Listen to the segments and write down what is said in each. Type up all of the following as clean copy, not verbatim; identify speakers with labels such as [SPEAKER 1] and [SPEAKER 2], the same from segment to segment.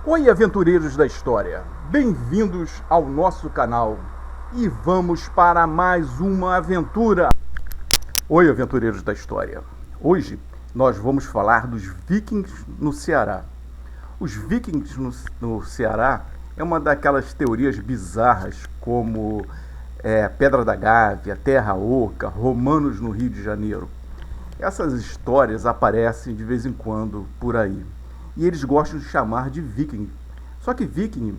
[SPEAKER 1] Oi, aventureiros da história! Bem-vindos ao nosso canal e vamos para mais uma aventura! Oi, aventureiros da história! Hoje nós vamos falar dos vikings no Ceará. Os vikings no Ceará é uma daquelas teorias bizarras como Pedra da Gávea, Terra Oca, romanos no Rio de Janeiro. Essas histórias aparecem de vez em quando por aí. E eles gostam de chamar de viking. Só que viking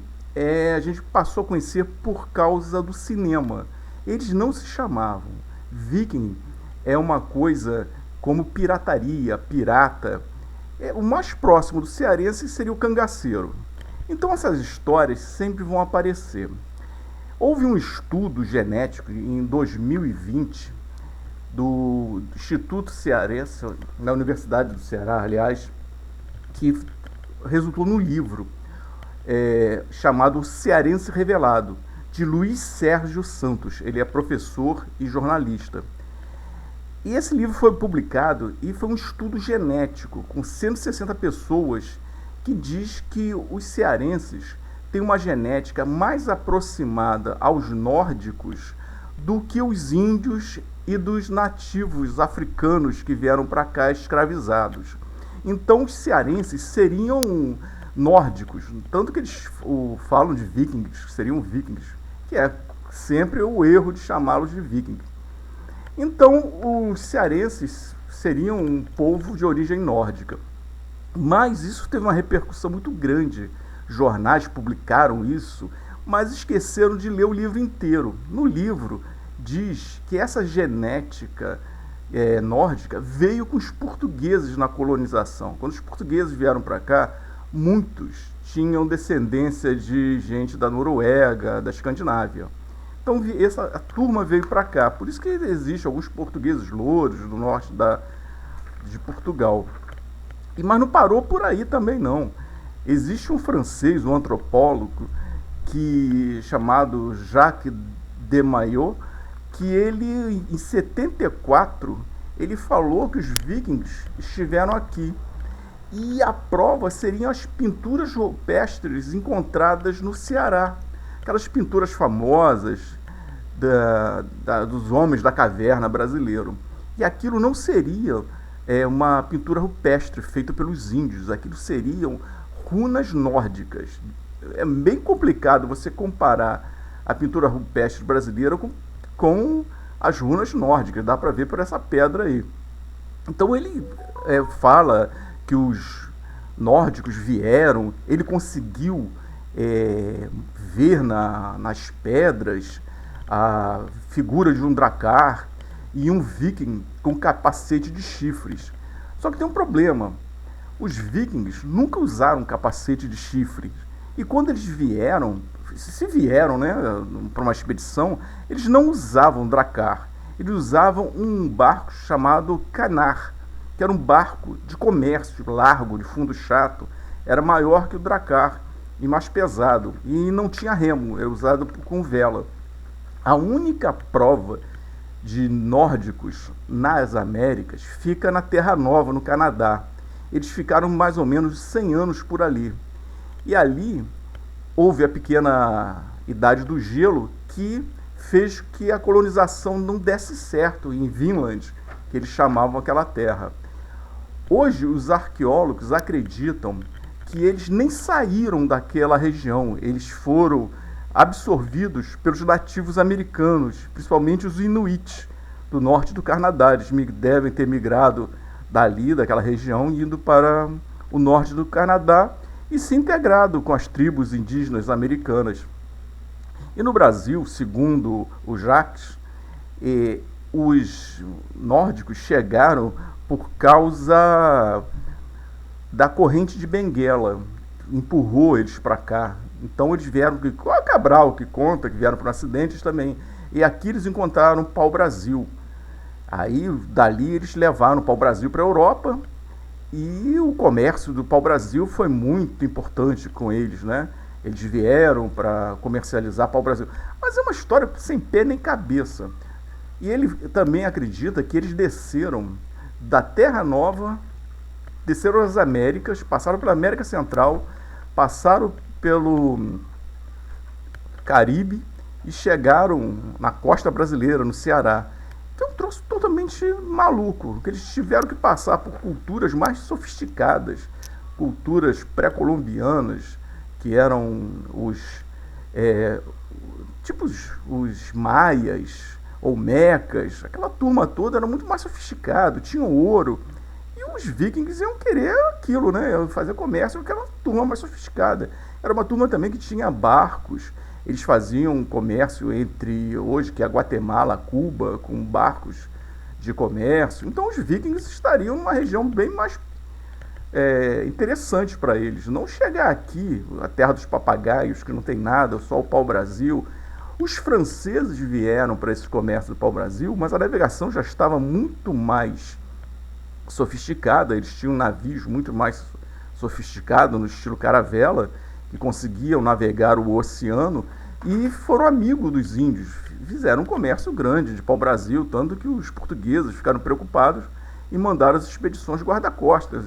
[SPEAKER 1] a gente passou a conhecer por causa do cinema. Eles não se chamavam. Viking é uma coisa como pirataria, pirata. O mais próximo do cearense seria o cangaceiro. Então essas histórias sempre vão aparecer. Houve um estudo genético em 2020 do Instituto Cearense, na Universidade do Ceará, aliás, que resultou no livro chamado O Cearense Revelado, de Luiz Sérgio Santos. Ele é professor e jornalista. E esse livro foi publicado e foi um estudo genético com 160 pessoas que diz que os cearenses têm uma genética mais aproximada aos nórdicos do que os índios e dos nativos africanos que vieram para cá escravizados. Então os cearenses seriam nórdicos, tanto que eles falam de vikings, seriam vikings, que é sempre o erro de chamá-los de vikings. Então os cearenses seriam um povo de origem nórdica. Mas isso teve uma repercussão muito grande. Jornais publicaram isso, mas esqueceram de ler o livro inteiro. No livro diz que essa genética nórdica veio com os portugueses na colonização. Quando os portugueses vieram para cá, muitos tinham descendência de gente da Noruega, da Escandinávia. Então a turma veio para cá. Por isso que existem alguns portugueses louros do norte de Portugal. Mas não parou por aí também não. Existe um francês, um antropólogo, chamado Jacques Desmaillot, que ele, em 74, ele falou que os vikings estiveram aqui. E a prova seriam as pinturas rupestres encontradas no Ceará. Aquelas pinturas famosas dos homens da caverna brasileiro. E aquilo não seria uma pintura rupestre feita pelos índios. Aquilo seriam runas nórdicas. É bem complicado você comparar a pintura rupestre brasileira com as runas nórdicas. Dá para ver por essa pedra aí. Então ele fala que os nórdicos vieram, ele conseguiu ver nas pedras a figura de um dracar e um viking com capacete de chifres. Só que tem um problema. Os vikings nunca usaram capacete de chifres. E quando eles vieram, né, para uma expedição, eles não usavam dracar. Eles usavam um barco chamado canar, que era um barco de comércio largo, de fundo chato. Era maior que o dracar e mais pesado. E não tinha remo, era usado com vela. A única prova de nórdicos nas Américas fica na Terra Nova, no Canadá. Eles ficaram mais ou menos 100 anos por ali. E ali houve a pequena idade do gelo que fez que a colonização não desse certo em Vinland, que eles chamavam aquela terra. Hoje os arqueólogos acreditam que eles nem saíram daquela região, eles foram absorvidos pelos nativos americanos, principalmente os Inuit do norte do Canadá. Eles devem ter migrado daquela região, indo para o norte do Canadá e se integrado com as tribos indígenas americanas. E no Brasil, segundo o Jacques, os nórdicos chegaram por causa da corrente de Benguela, empurrou eles para cá. Então eles vieram, a Cabral que conta que vieram por acidentes também. E aqui eles encontraram o pau-brasil. Aí dali eles levaram o pau-brasil para a Europa e o comércio do pau-brasil foi muito importante com eles, né? Eles vieram para comercializar pau-brasil. Mas é uma história sem pé nem cabeça. E ele também acredita que eles desceram da Terra Nova, desceram as Américas, passaram pela América Central, passaram pelo Caribe e chegaram na costa brasileira, no Ceará. Então, um troço totalmente maluco, que eles tiveram que passar por culturas mais sofisticadas, culturas pré-colombianas, que eram os maias, olmecas, aquela turma toda era muito mais sofisticado, tinham ouro. E os vikings iam querer aquilo, né? Fazer comércio com aquela turma mais sofisticada. Era uma turma também que tinha barcos. Eles faziam comércio entre, hoje, que é a Guatemala, Cuba, com barcos de comércio. Então os vikings estariam numa região bem mais interessante para eles. Não chegar aqui, a terra dos papagaios, que não tem nada, só o pau-brasil. Os franceses vieram para esse comércio do pau-brasil, mas a navegação já estava muito mais sofisticada. Eles tinham navios muito mais sofisticados, no estilo caravela, que conseguiam navegar o oceano, e foram amigos dos índios. Fizeram um comércio grande de pau-brasil, tanto que os portugueses ficaram preocupados e mandaram as expedições guarda-costas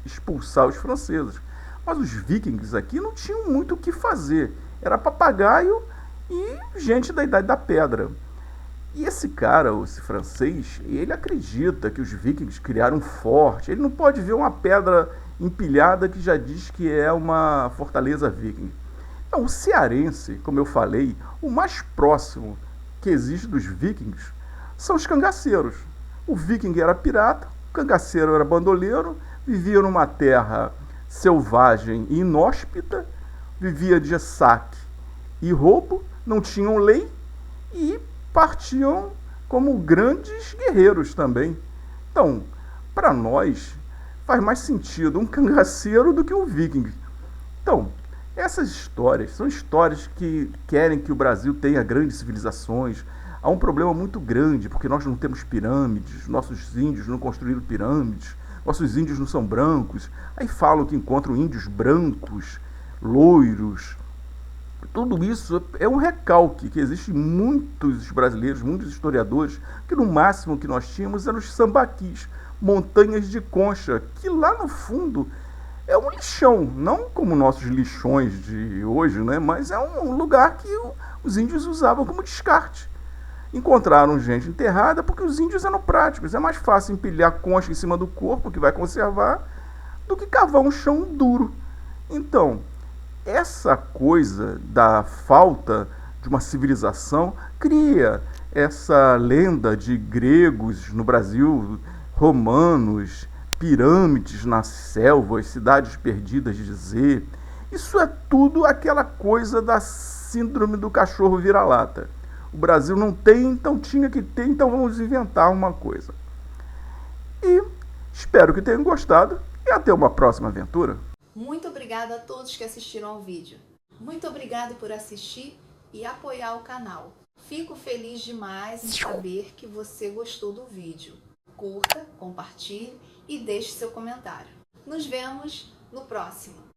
[SPEAKER 1] expulsar os franceses. Mas os vikings aqui não tinham muito o que fazer. Era papagaio e gente da Idade da Pedra. E esse cara, esse francês, ele acredita que os vikings criaram um forte. Ele não pode ver uma pedra empilhada que já diz que é uma fortaleza viking. Então, o cearense, como eu falei, o mais próximo que existe dos vikings são os cangaceiros. O viking era pirata, o cangaceiro era bandoleiro, vivia numa terra selvagem e inóspita, vivia de saque e roubo, não tinham lei e partiam como grandes guerreiros também. Então, para nós, faz mais sentido um cangaceiro do que um viking. Então, essas histórias são histórias que querem que o Brasil tenha grandes civilizações. Há um problema muito grande, porque nós não temos pirâmides, nossos índios não construíram pirâmides, nossos índios não são brancos. Aí falam que encontram índios brancos, loiros. Tudo isso é um recalque, que existe muitos brasileiros, muitos historiadores, que no máximo que nós tínhamos eram os sambaquis, montanhas de concha, que lá no fundo é um lixão, não como nossos lixões de hoje, né? Mas é um lugar que os índios usavam como descarte. Encontraram gente enterrada porque os índios eram práticos. É mais fácil empilhar concha em cima do corpo, que vai conservar, do que cavar um chão duro. Então, essa coisa da falta de uma civilização cria essa lenda de gregos no Brasil, romanos, pirâmides nas selvas, cidades perdidas de Z. Isso é tudo aquela coisa da síndrome do cachorro vira-lata. O Brasil não tem, então tinha que ter, então vamos inventar uma coisa. E espero que tenham gostado e até uma próxima aventura.
[SPEAKER 2] Muito obrigada a todos que assistiram ao vídeo. Muito obrigado por assistir e apoiar o canal. Fico feliz demais em saber que você gostou do vídeo. Curta, compartilhe e deixe seu comentário. Nos vemos no próximo.